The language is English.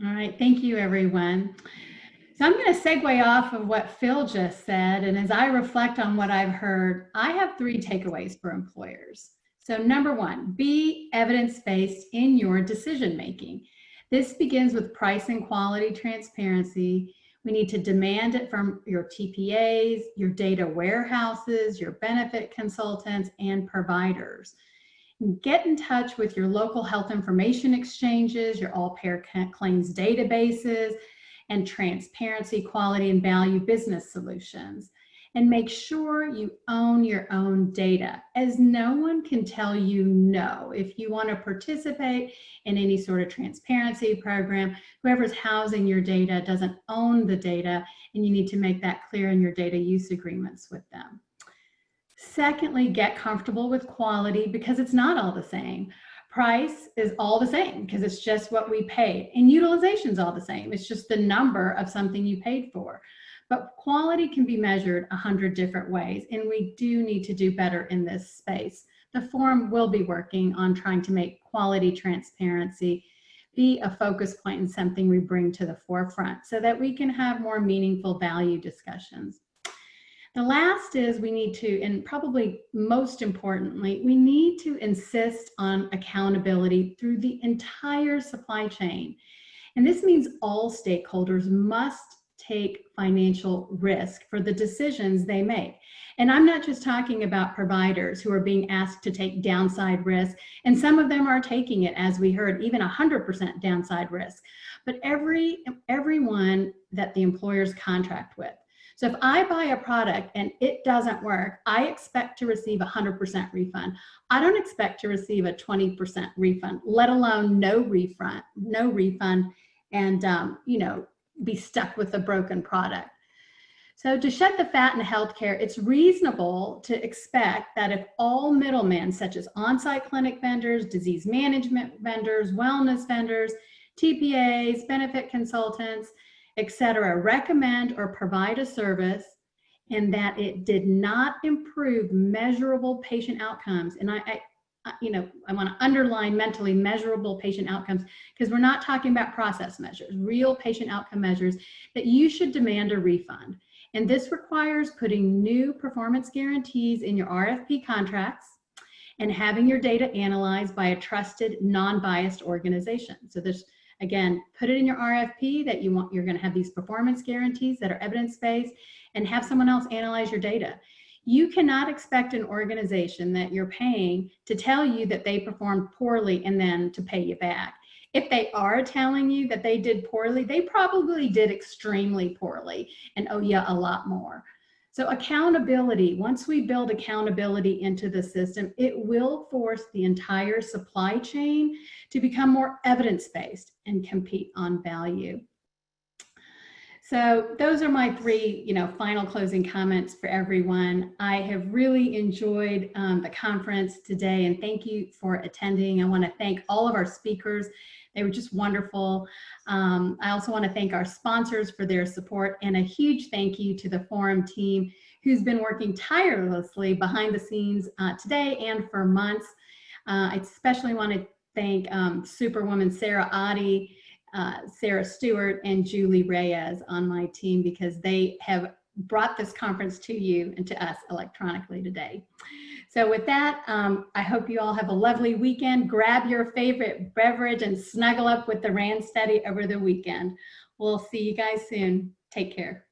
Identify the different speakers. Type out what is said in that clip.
Speaker 1: All right, thank you, everyone. So I'm going to segue off of what Phil just said. And as I reflect on what I've heard, I have 3 takeaways for employers. So number 1, be evidence-based in your decision making. This begins with price and quality transparency. We need to demand it from your TPAs, your data warehouses, your benefit consultants, and providers. Get in touch with your local health information exchanges, your all-payer claims databases, and transparency, quality, and value business solutions. And make sure you own your own data, as no one can tell you no. If you want to participate in any sort of transparency program, whoever's housing your data doesn't own the data, and you need to make that clear in your data use agreements with them. Secondly, get comfortable with quality, because it's not all the same. Price is all the same because it's just what we paid, and utilization is all the same. It's just the number of something you paid for. But quality can be measured 100 different ways, and we do need to do better in this space. The forum will be working on trying to make quality transparency be a focus point and something we bring to the forefront so that we can have more meaningful value discussions. The last is we need to, and probably most importantly, we need to insist on accountability through the entire supply chain. And this means all stakeholders must take financial risk for the decisions they make. And I'm not just talking about providers who are being asked to take downside risk, and some of them are taking it, as we heard, even 100% downside risk, but everyone that the employers contract with. So if I buy a product and it doesn't work, I expect to receive 100% refund. I don't expect to receive a 20% refund, let alone no refund, and be stuck with a broken product. So to shed the fat in healthcare, it's reasonable to expect that if all middlemen, such as on-site clinic vendors, disease management vendors, wellness vendors, TPAs, benefit consultants, etc., recommend or provide a service and that it did not improve measurable patient outcomes, and I want to underline mentally measurable patient outcomes, because we're not talking about process measures, real patient outcome measures, that you should demand a refund. And this requires putting new performance guarantees in your RFP contracts and having your data analyzed by a trusted, non-biased organization. So there's, again, put it in your RFP that you're going to have these performance guarantees that are evidence-based, and have someone else analyze your data. You cannot expect an organization that you're paying to tell you that they performed poorly and then to pay you back. If they are telling you that they did poorly, they probably did extremely poorly and owe you a lot more. So accountability, once we build accountability into the system, it will force the entire supply chain to become more evidence-based and compete on value. So those are my 3, final closing comments for everyone. I have really enjoyed the conference today, and thank you for attending. I want to thank all of our speakers. They were just wonderful. I also want to thank our sponsors for their support, and a huge thank you to the forum team who's been working tirelessly behind the scenes today and for months. I especially want to thank Superwoman Sarah Oddie, Sarah Stewart, and Julie Reyes on my team, because they have brought this conference to you and to us electronically today. So with that, I hope you all have a lovely weekend. Grab your favorite beverage and snuggle up with the RAND study over the weekend. We'll see you guys soon. Take care.